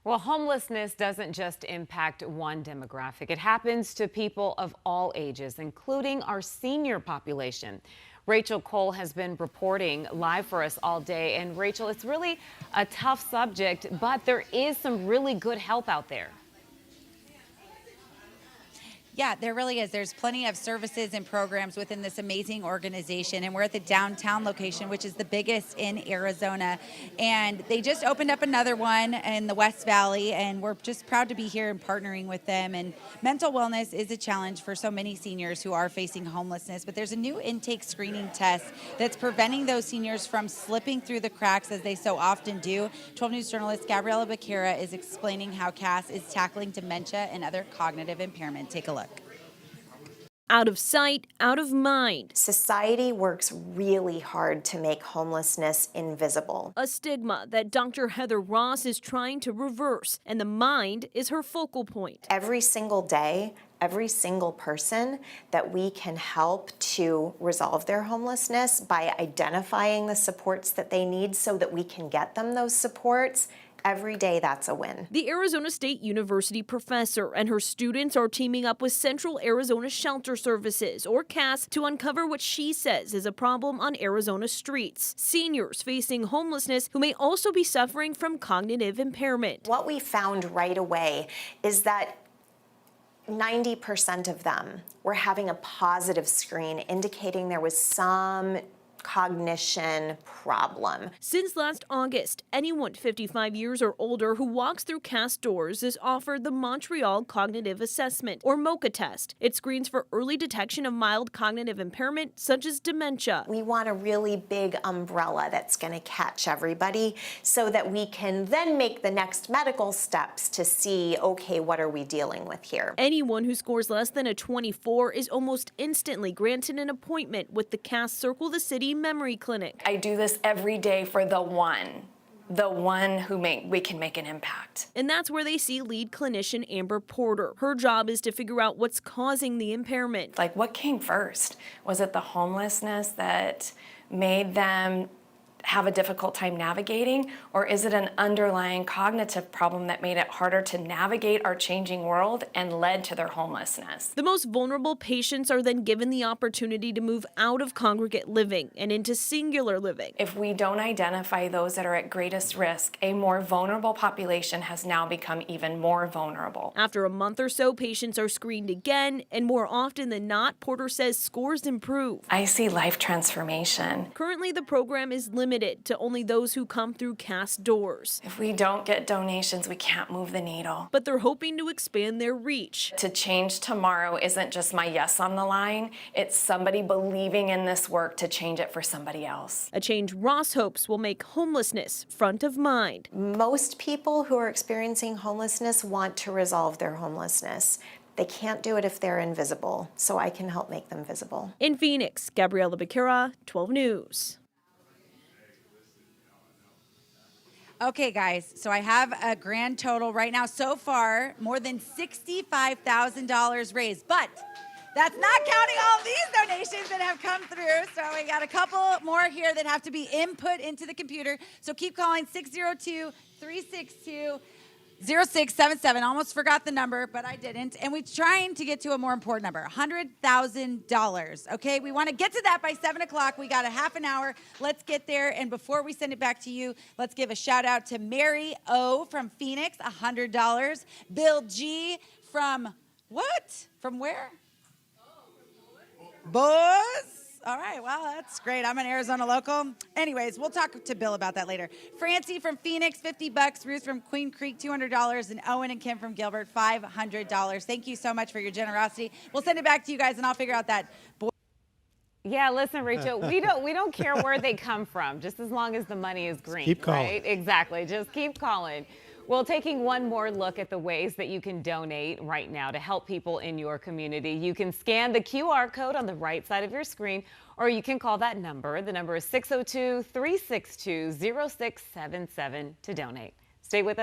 Well, homelessness doesn't just impact one demographic. It happens to people of all ages, including our senior population. Rachel Cole has been reporting live for us all day. And Rachel, it's really a tough subject, but there is some really good help out there. Yeah, there really is. There's plenty of services and programs within this amazing organization. And we're at the downtown location, which is the biggest in Arizona. And they just opened up another one in the West Valley. And we're just proud to be here and partnering with them. And mental wellness is a challenge for so many seniors who are facing homelessness. But there's a new intake screening test that's preventing those seniors from slipping through the cracks as they so often do. 12 News journalist Gabriela Becerra is explaining how CASS is tackling dementia and other cognitive impairment. Take a look. Out of sight, out of mind. Society works really hard to make homelessness invisible. A stigma that Dr. Heather Ross is trying to reverse, and the mind is her focal point. Every single day, every single person that we can help to resolve their homelessness by identifying the supports that they need so that we can get them those supports. Every day, that's a win. The Arizona State University professor and her students are teaming up with Central Arizona Shelter Services, or CASS, to uncover what she says is a problem on Arizona streets. Seniors facing homelessness who may also be suffering from cognitive impairment. What we found right away is that 90% of them were having a positive screen indicating there was some cognition problem. Since last August, anyone 55 years or older who walks through CASS doors is offered the Montreal Cognitive Assessment, or MOCA test. It screens for early detection of mild cognitive impairment, such as dementia. We want a really big umbrella that's going to catch everybody so that we can then make the next medical steps to see, okay, what are we dealing with here? Anyone who scores less than a 24 is almost instantly granted an appointment with the CASS Circle the City Memory Clinic. I do this every day for the one who we can make an impact. And that's where they see lead clinician Amber Porter. Her job is to figure out what's causing the impairment. Like, what came first? Was it the homelessness that made them have a difficult time navigating, or is it an underlying cognitive problem that made it harder to navigate our changing world and led to their homelessness? The most vulnerable patients are then given the opportunity to move out of congregate living and into singular living. If we don't identify those that are at greatest risk, a more vulnerable population has now become even more vulnerable. After a month or so, patients are screened again, and more often than not, Porter says scores improve. I see life transformation. Currently, the program is limited to only those who come through CASS doors. If we don't get donations, we can't move the needle. But they're hoping to expand their reach. To change tomorrow isn't just my yes on the line, it's somebody believing in this work to change it for somebody else. A change Ross hopes will make homelessness front of mind. Most people who are experiencing homelessness want to resolve their homelessness. They can't do it if they're invisible, so I can help make them visible. In Phoenix, Gabriela Becerra, 12 News. Okay, guys, so I have a grand total right now so far, more than $65,000 raised, but that's not counting all these donations that have come through. So we got a couple more here that have to be input into the computer. So keep calling 602-362-0677. Almost forgot the number, but I didn't. And we're trying to get to a more important number, $100,000. Okay, we want to get to that by 7 o'clock. We got a half an hour. Let's get there. And before we send it back to you, let's give a shout out to Mary O from Phoenix, $100. Bill G from what? From where? Boys. All right, well, that's great. I'm an Arizona local. Anyways, we'll talk to Bill about that later. Francie from Phoenix, $50. Ruth from Queen Creek, $200. And Owen and Kim from Gilbert, $500. Thank you so much for your generosity. We'll send it back to you guys, and I'll figure out that. Yeah, listen, Rachel, we don't care where they come from, just as long as the money is green. Keep calling. Right? Exactly. Just keep calling. Well, taking one more look at the ways that you can donate right now to help people in your community. You can scan the QR code on the right side of your screen, or you can call that number. The number is 602-362-0677 to donate. Stay with us.